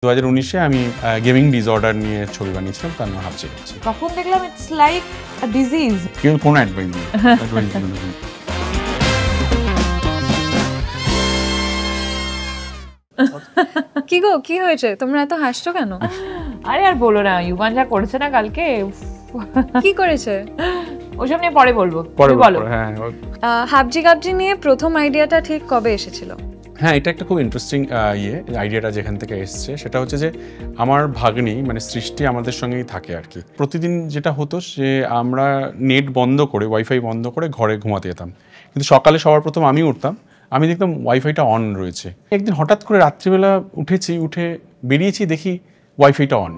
2019-এ আমি gaming disorder নিয়ে ছবি বানিয়েছিলাম, তার নাম হাবজি গাবজি। তখন দেখলাম ইটস লাইক আ ডিজিজ। কিন্তু কোনো অ্যাডভাইস নেই। কি গো, কি হয়েছে? তোমরা এত হাসছো কেন? আরে আর বলো না, ইউবান যা করেছে না কালকে। কি করেছে? ওসব নিয়ে পরে বলবো। পরে বলো। হ্যাঁ, হাবজি গাবজি নিয়ে প্রথম আইডিয়াটা ঠিক কবে এসেছিল? হ্যাঁ, এটা একটা খুব ইন্টারেস্টিং আইডিয়াটা যেখান থেকে এসছে সেটা হচ্ছে যে আমার ভাগ্নি মানে সৃষ্টি আমাদের সঙ্গেই থাকে আর কি। প্রতিদিন যেটা হতো যে আমরা নেট বন্ধ করে, ওয়াইফাই বন্ধ করে ঘরে ঘুমাতে যেতাম, কিন্তু সকালে সবার প্রথম আমি উঠতাম, আমি দেখতাম ওয়াইফাইটা অন রয়েছে। একদিন হঠাৎ করে রাত্রিবেলা উঠে বেরিয়েছি, দেখি ওয়াইফাইটা অন।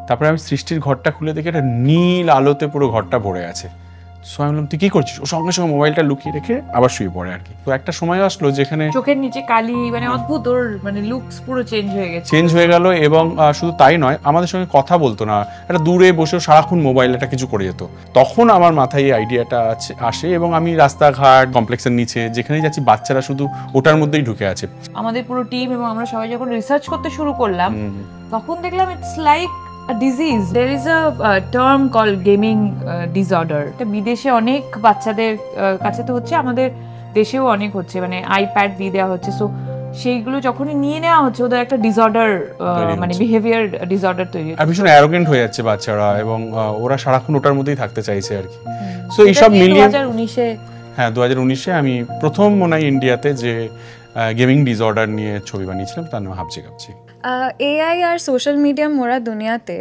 তারপরে আমি সৃষ্টির ঘরটা খুলে দেখি একটা নীল আলোতে পুরো ঘরটা ভরে আছে। সো আমি বললাম, তুই কি করছিস? ও সঙ্গে সঙ্গে মোবাইলটা লুকিয়ে রেখে আবার শুয়ে পড়ে আর কি। তো একটা সময় আসলো যেখানে চোখের নিচে কালি, মানে অদ্ভুত, ওর মানে লুকস পুরো চেঞ্জ হয়ে গেল। এবং শুধু তাই নয়, আমাদের সঙ্গে কথা বলতো না, একটা দূরে বসেও সারাক্ষণ মোবাইল একটা কিছু করে যেত। তখন আমার মাথায় এই আইডিয়াটা আসে এবং আমি রাস্তাঘাট, কমপ্লেক্সের নিচে যেখানেই যাচ্ছি বাচ্চারা শুধু ওটার মধ্যেই ঢুকে আছে। আমাদের পুরো টিম এবং আমরা সবাই যখন রিসার্চ করতে শুরু করলাম, তখন দেখলাম it's like a disease. There is a term called gaming disorder. এটা বিদেশে অনেক বাচ্চাদের কাছে তো হচ্ছে, আমাদের দেশেও অনেক হচ্ছে, মানে আইপ্যাড দিয়ে দেওয়া হচ্ছে। সো সেইগুলো যখনই নিয়ে নেওয়া হচ্ছে, ওদের একটা ডিসঅর্ডার, মানে বিহেভিয়ার ডিসঅর্ডার তৈরি হচ্ছে। আর ভীষণ অ্যারোগেন্ট হয়ে যাচ্ছে বাচ্চারা এবং ওরা সারাক্ষণ ওটার মধ্যেই থাকতে চাইছে আর কি। সো এইসব মিলিয়ে 2019-এ আমি প্রথম মনে হয় ইন্ডিয়াতে যে গেমিং ডিসঅর্ডার নিয়ে ছবি বানিয়েছিলাম, তার নাম হাবজি গাবজি। এআই আর সোশ্যাল মিডিয়া মোড়া দুনিয়াতে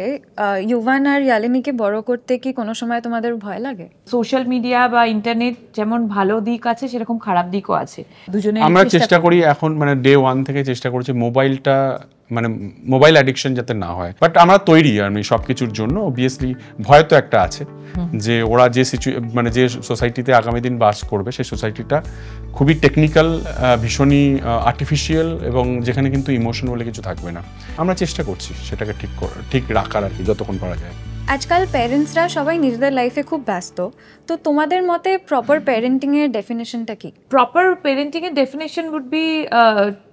ইউভান আর ইয়ালিনীকে বড় করতে কি কোনো সময় তোমাদের ভয় লাগে? সোশ্যাল মিডিয়া বা ইন্টারনেট যেমন ভালো দিক আছে, সেরকম খারাপ দিকও আছে। দুজনে আমরা চেষ্টা করি এখন, মানে ডে ওয়ান থেকে চেষ্টা করছি মোবাইলটা, মানে মোবাইল অ্যাডিকশন যাতে না হয়। বাট আমরা তৈরি আমি সবকিছুর জন্য। অবভিয়াসলি ভয় তো একটা আছে যে ওরা যে মানে যে সোসাইটিতে আগামী দিন বাস করবে, সেই সোসাইটিটা খুবই টেকনিক্যাল, ভীষণই আর্টিফিশিয়াল, এবং যেখানে কিন্তু ইমোশন বলে কিছু থাকবে না। আমরা চেষ্টা করছি সেটাকে ঠিক রাখার আর কি, যতক্ষণ পারা যায়। আজকাল প্যারেন্টসরা সবাই নিজেদের লাইফে খুব ব্যস্ত, তো তোমাদের মতে প্রপার প্যারেন্টিং এর ডেফিনেশনটা কি? প্রপার প্যারেন্টিং এর definition would be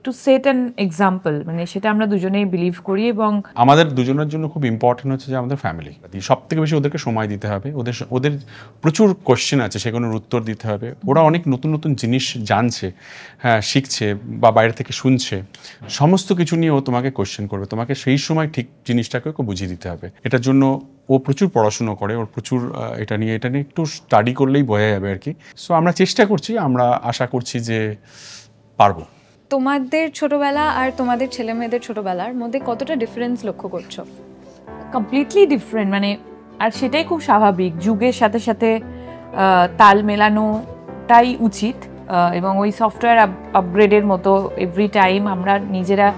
to set an example, মানে সেটা আমরা দুজনেই বিলিভ করি। এবং আমাদের দুজনের জন্য খুব ইম্পর্টেন্ট হচ্ছে যে আমাদের ফ্যামিলি, সব থেকে বেশি ওদেরকে সময় দিতে হবে। ওদের প্রচুর কোশ্চেন আছে, সেগুলোর উত্তর দিতে হবে। ওরা অনেক নতুন নতুন জিনিস জানছে, হ্যাঁ, শিখছে বা বাইরে থেকে শুনছে। সমস্ত কিছু নিয়ে ও তোমাকে কোশ্চেন করবে, তোমাকে সেই সময় ঠিক জিনিসটাকে ওকে বুঝিয়ে দিতে হবে। এটার জন্য ও প্রচুর পড়াশুনো করে, ওর প্রচুর এটা নিয়ে একটু স্টাডি করলেই বোঝা যাবে আর কি। সো আমরা চেষ্টা করছি, আমরা আশা করছি যে পারবো। তোমাদের ছোটবেলা আর তোমাদের ছেলে মেয়েদের ছোটবেলার মধ্যে কতটা ডিফারেন্স লক্ষ্য করছো? কমপ্লিটলি ডিফারেন্ট, মানে আর সেটাই খুব স্বাভাবিক। যুগের সাথে সাথে তাল মেলানোটাই উচিত, এবং ওই সফটওয়্যার আপগ্রেডের মতো এভরি টাইম আমরা নিজেরা,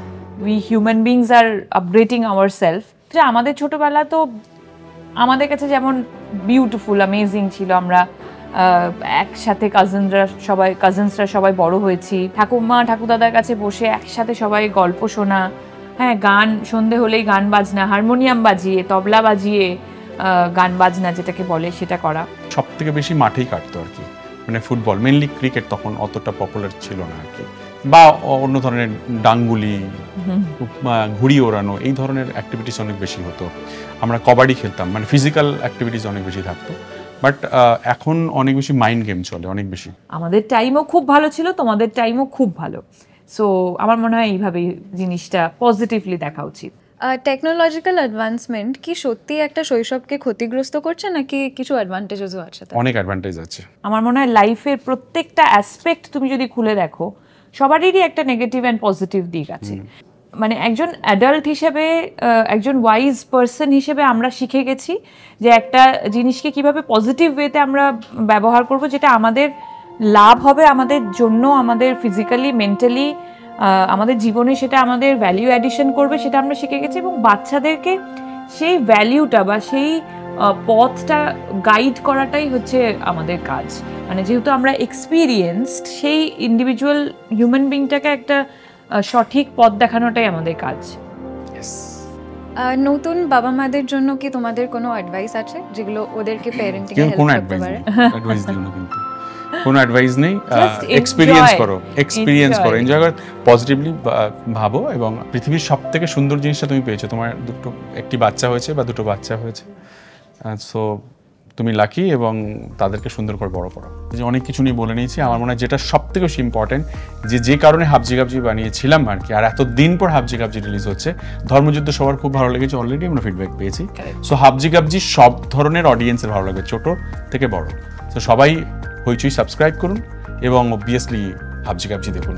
we human beings are upgrading our self. যে আমাদের ছোটবেলা তো আমাদের কাছে যেমন বিউটিফুল, অ্যামেজিং ছিল। আমরা একসাথে কাজিনসরা সবাই বড় হয়েছি, ঠাকুমা ঠাকুরদাদার কাছে বসে একসাথে সবাই গল্প শোনা, হ্যাঁ, গান, সন্ধে হলেই গান বাজনা, হারমোনিয়াম বাজিয়ে, তবলা বাজিয়ে গান বাজনা যেটাকে বলে সেটা করা। সব থেকে বেশি মাঠেই কাটতো আর কি, মানে ফুটবল, মেনলি ক্রিকেট তখন অতটা পপুলার ছিল না আর কি, বা অন্য ধরনের ডাঙ্গুলি, ঘুড়ি ওড়ানো, এই ধরনের অ্যাক্টিভিটিস অনেক বেশি হতো। আমরা কবাডি খেলতাম, মানে ফিজিক্যাল অ্যাক্টিভিটিস অনেক বেশি থাকতো। বাট এখন অনেক বেশি মাইন্ড গেম চলে, অনেক বেশি। আমাদের টাইমও খুব ভালো ছিল, তোমাদের টাইমও খুব ভালো। সো আমার মনে হয় এইভাবেই জিনিসটা পজিটিভলি দেখা উচিত। টেকনোলজিক্যাল অ্যাডভান্সমেন্ট কি সত্যি একটা শৈশবকে ক্ষতিগ্রস্ত করছে, নাকি কিছু অ্যাডভান্টেজও আছে? অনেক অ্যাডভান্টেজ আছে। আমার মনে হয় লাইফের প্রত্যেকটা অ্যাসপেক্ট তুমি যদি খুলে দেখো, সবারই একটা নেগেটিভ অ্যান্ড পজিটিভ দিক আছে। মানে একজন অ্যাডাল্ট হিসেবে, একজন ওয়াইজ পারসন হিসেবে আমরা শিখে গেছি যে একটা জিনিসকে কিভাবে পজিটিভ ওয়েতে আমরা ব্যবহার করব, যেটা আমাদের লাভ হবে আমাদের জন্য, আমাদের ফিজিক্যালি, মেন্টালি, আমাদের জীবনে সেটা আমাদের ভ্যালিউ অ্যাডিশন করবে, সেটা আমরা শিখে গেছি। এবং বাচ্চাদেরকে সেই ভ্যালিউটা বা সেই পথটা গাইড করাটাই হচ্ছে আমাদের কাজ। মানে যেহেতু আমরা এক্সপিরিয়েন্সড, সেই ইন্ডিভিজুয়াল হিউম্যান বিংটাকে একটা সঠিক পথ দেখানোটাই আমাদের কাজ। নতুন বাবা মাদের জন্য কি তোমাদের কোনো অ্যাডভাইস আছে যেগুলো ওদেরকে প্যারেন্টিং এ হেল্প করতে পারে? অ্যাডভাইস দিও না কিন্তু। কোনো অ্যাডভাইস নেই, Just এক্সপিরিয়েন্স enjoy. করো, এক্সপিরিয়েন্স করো, Enjoy. এনজয় করো, পজিটিভলি ভাবো। এবং পৃথিবীর সব থেকে সুন্দর জিনিসটা তুমি পেয়েছো, তোমার একটি বাচ্চা হয়েছে বা দুটো বাচ্চা হয়েছে, সো তুমি লাকি এবং তাদেরকে সুন্দর করে বড় করো। যে অনেক কিছু নিয়ে বলে নিয়েছি, আমার মনে হয় যেটা সব থেকে বেশি ইম্পর্টেন্ট, যে কারণে হাবজি গাবজি বানিয়েছিলাম আর কি, আর এতদিন পর হাবজি গাবজি রিলিজ হচ্ছে, ধর্মযুদ্ধ সবার খুব ভালো লেগেছে, অলরেডি আমরা ফিডব্যাক পেয়েছি। সো হাবজি গাবজি সব ধরনের অডিয়েন্সের ভালো লাগবে, ছোট থেকে বড়। তো সবাই হইচই সাবস্ক্রাইব করুন এবং অবভিয়াসলি হাবজি গাবজি দেখুন।